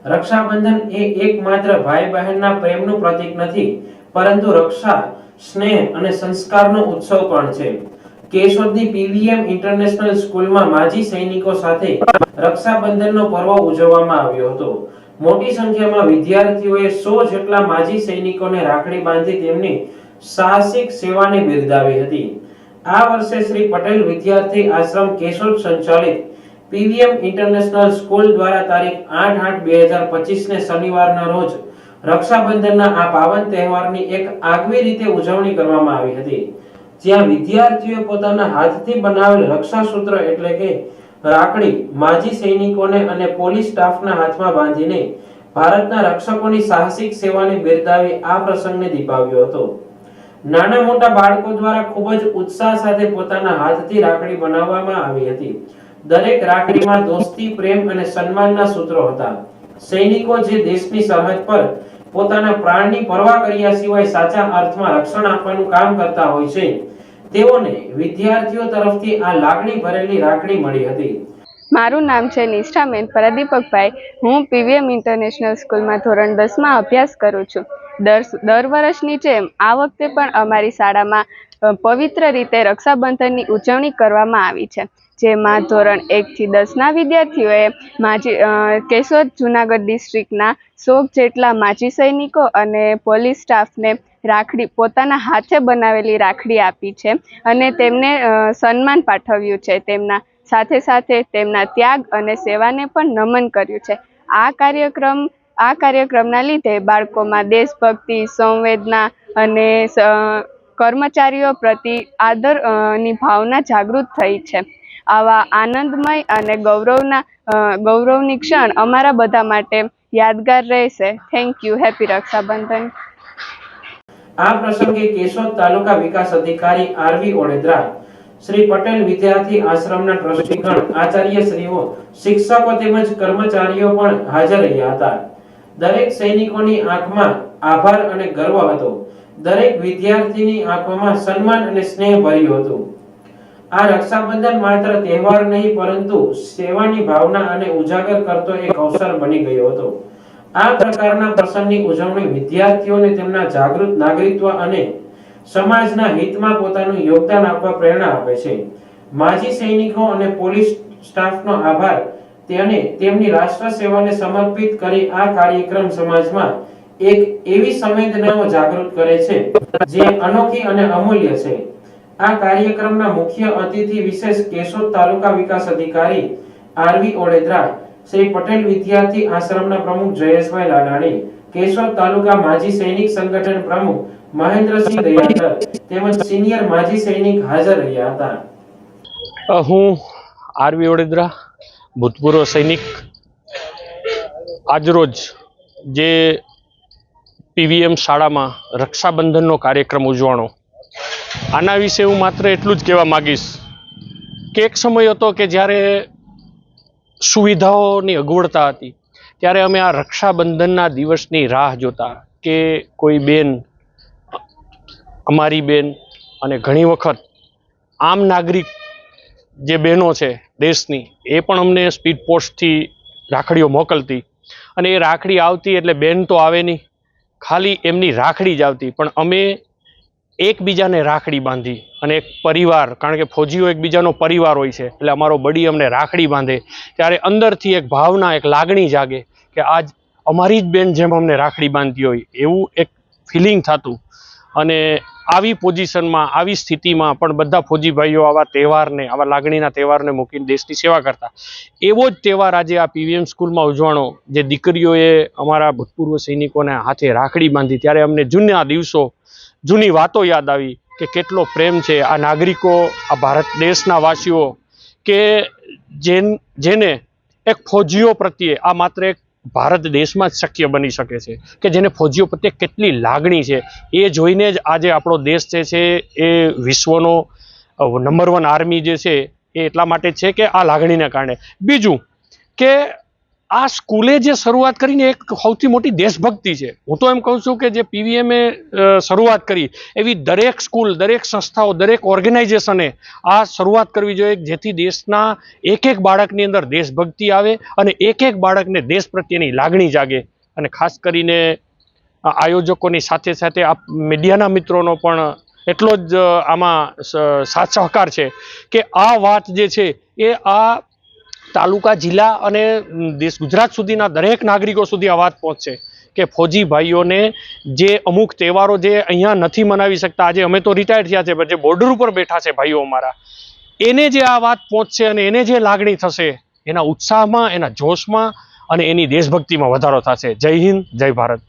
રક્ષાબંધન એ એકમાત્ર ભાઈ બહેનના પ્રેમનું પ્રતીક નથી, પરંતુ રક્ષા, સ્નેહ અને સંસ્કારનો ઉત્સવ પણ છે. કેશોદની પીવીએમ ઇન્ટરનેશનલ સ્કૂલમાં માજી સૈનિકો સાથે રક્ષાબંધનનો પર્વ ઉજવવામાં આવ્યો હતો. મોટી સંખ્યામાં વિદ્યાર્થીઓએ 100 જેટલા માજી સૈનિકોને રાખડી બાંધી તેમની સાહસિક સેવાને બિરદાવી હતી. આ વર્ષે શ્રી પટેલ વિદ્યાર્થી આશ્રમ કેશોદ સંચાલિત પીવીએમ ઇન્ટરનેશનલ સ્કૂલ દ્વારા તારીખ 8/8/2025 ને શનિવારના રોજ રક્ષાબંધનના આ પાવન તહેવારની એક આગવી રીતે ઉજવણી કરવામાં આવી હતી, જ્યાં વિદ્યાર્થીઓએ પોતાના હાથથી બનાવેલ રક્ષાસૂત્ર એટલે કે રાખડી માજી સૈનિકોને અને પોલીસ સ્ટાફના હાથમાં બાંધીને ભારતના રક્ષકોની સાહસિક સેવાને બિરદાવી આ પ્રસંગને દીપાવ્યો હતો. નાના મોટા બાળકો દ્વારા ખૂબ જ ઉત્સાહ સાથે પોતાના હાથથી રાખડી બનાવવામાં આવી હતી. દરેક રાખડીમાં દોસ્તી, પ્રેમ અને સન્માનના સૂત્રો હતા. સૈનિકો જે દેશની સરહદ પર પોતાના પ્રાણની પરવા કર્યા સિવાય સાચા અર્થમાં રક્ષણ આપવાનું કામ કરતા હોય છે, તેઓને વિદ્યાર્થીઓ તરફથી આ લાગણી ભરેલી રાખડી મળી હતી. મારું નામ છે નિષ્ઠાબેન પ્રદીપકભાઈ. હું પીવીએમ ઇન્ટરનેશનલ સ્કૂલમાં ધોરણ 10માં અભ્યાસ કરું છું. દર વર્ષની જેમ આ વખતે પણ અમારી શાળામાં પવિત્ર રીતે રક્ષાબંધનની ઉજવણી કરવામાં આવી છે, જેમાં ધોરણ 1 થી 10ના વિદ્યાર્થીઓએ કેશોદ જુનાગઢ ડિસ્ટ્રિક્ટના 100 જેટલા માજી સૈનિકો અને પોલીસ સ્ટાફને રાખડી પોતાના હાથે બનાવેલી રાખડી આપી છે અને તેમને સન્માન પાઠવ્યું છે. તેમના સાથે સાથે તેમના ત્યાગ અને સેવાને પણ નમન કર્યું છે. આ કાર્યક્રમના લીધે બાળકોમાં દેશભક્તિ, સંવેદના અને કર્મચારીઓ પ્રતિ આદરની ભાવના જાગૃત થઈ છે. આવા આનંદમય અને ગૌરવની ક્ષણ અમારા બધા માટે યાદગાર રહેશે. Thank you. હેપી રક્ષાબંધન. આ પ્રસંગે કેશોદ તાલુકા વિકાસ અધિકારી આરવી ઓડેદરા, શ્રી પટેલ વિદ્યાર્થી આશ્રમના ટ્રસ્ટીગણ, આચાર્યશ્રીઓ, શિક્ષકો તેમજ કર્મચારીઓ પણ હાજર રહ્યા હતા. દરેક સૈનિકોની આંખમાં આભાર અને ગર્વ હતો. દરેક વિદ્યાર્થીની આંખોમાં સન્માન અને સ્નેહ ભર્યું હતું. આ રક્ષાબંધન માત્ર તહેવાર નહીં, પરંતુ સેવાની ભાવના અને ઉજાગર કરતો એક અવસર બની ગયો હતો. આ પ્રકારના પ્રસંગની ઉજવણી વિદ્યાર્થીઓને તેમના જાગૃત નાગરિકત્વ અને સમાજના હિતમાં પોતાનું યોગદાન આપવા પ્રેરણા આપે છે. માજી સૈનિકો અને પોલીસ સ્ટાફનો આભાર અને તેમની રાષ્ટ્ર સેવાને સમર્પિત કરી આ કાર્યક્રમ સમાજમાં એક એવી સંવેદનાઓ જાગૃત કરે છે જે અનોખી અને અમૂલ્ય છે. આ કાર્યક્રમના મુખ્ય અતિથિ વિશેષ કેશોદ તાલુકા વિકાસ અધિકારી આરવી ઓડેદરા, શ્રી પટેલ વિદ્યાર્થી આશ્રમના પ્રમુખ જયેશભાઈ લાડાણી, કેશોદ તાલુકા માજી સૈનિક સંગઠન પ્રમુખ મહેન્દ્રસિંહ દયાદર તેમજ સિનિયર માજી સૈનિક હાજર રહ્યા હતા. હું આરવી ઓડેદરા, ભૂતપૂર્વ સૈનિક. આજરોજ જે પીવીએમ શાળામાં રક્ષાબંધનનો કાર્યક્રમ ઉજવણો, આના વિશે હું માત્ર એટલું જ કહેવા માગીશ કે એક સમય હતો કે જ્યારે સુવિધાઓની અગવડતા હતી, ત્યારે અમે આ રક્ષાબંધનના દિવસની રાહ જોતા કે કોઈ બેન, અમારી બેન અને ઘણી વખત આમ નાગરિક જે બહેનો છે દેશની, એ પણ અમને સ્પીડ પોસ્ટથી રાખડીઓ મોકલતી અને એ રાખડી આવતી એટલે બેન તો આવે નહીં, ખાલી એમની રાખડી જ આવતી. પણ અમે એકબીજાને રાખડી બાંધી અને એક પરિવાર, કારણ કે ફૌજીઓ એકબીજાનો પરિવાર હોય છે, એટલે અમારો બડી અમને રાખડી બાંધે ત્યારે અંદરથી એક ભાવના, એક લાગણી જાગે કે આજ અમારી જ બેન જેમ અમને રાખડી બાંધતી હોય એવું એક ફિલિંગ થતું. અને આવી પોઝિશનમાં, આવી સ્થિતિમાં પણ બધા ફૌજી ભાઈઓ આવા તહેવારને, આવા લાગણીના તહેવારને મૂકીને દેશની સેવા કરતા. એવો જ તહેવાર આજે આ પીવીએમ સ્કૂલમાં ઉજવણો, જે દીકરીઓએ અમારા ભૂતપૂર્વ સૈનિકોને હાથે રાખડી બાંધી, ત્યારે અમને જૂના દિવસો, જૂની વાતો યાદ આવી કે કેટલો પ્રેમ છે આ નાગરિકો, આ ભારત દેશના વાસીઓ, કે જેને એક ફૌજીઓ પ્રત્યે, આ માત્ર એક ભારત દેશમાં જ શક્ય બની શકે છે કે જેને ફૌજીઓ પ્રત્યે કેટલી લાગણી છે. એ જોઈને જ આજે આપણો દેશ જે છે એ વિશ્વનો નંબર 1 આર્મી જે છે એ એટલા માટે છે કે આ લાગણીને કારણે. બીજું કે આ સ્કૂલે જે શરૂઆત કરીને એક સૌથી મોટી દેશભક્તિ છે. હું તો એમ કહું છું કે જે પીવીએમએ શરૂઆત કરી એવી દરેક સ્કૂલ, દરેક સંસ્થાઓ, દરેક ઓર્ગેનાઇઝેશને આ શરૂઆત કરવી જોઈએ, જેથી દેશના એક એક બાળકની અંદર દેશભક્તિ આવે અને એક એક બાળકને દેશ પ્રત્યેની લાગણી જાગે. અને ખાસ કરીને આયોજકોની સાથે સાથે આ મીડિયાના મિત્રોનો પણ એટલો જ આમાં સાથ સહકાર છે કે આ વાત જે છે એ આ તાલુકા, જિલ્લા અને દેશ ગુજરાત સુધીના દરેક નાગરિકો સુધી આ વાત પહોંચશે કે ફૌજી ભાઈઓને જે અમુક તહેવારો જે અહીંયા નથી મનાવી શકતા, આજે અમે તો રિટાયર થયા છે, પણ જે બોર્ડર ઉપર બેઠા છે ભાઈઓ અમારા, એને જે આ વાત પહોંચશે અને એને જે લાગણી થશે, એના ઉત્સાહમાં, એના જોશમાં અને એની દેશભક્તિમાં વધારો થશે. જય હિન્દ, જય ભારત.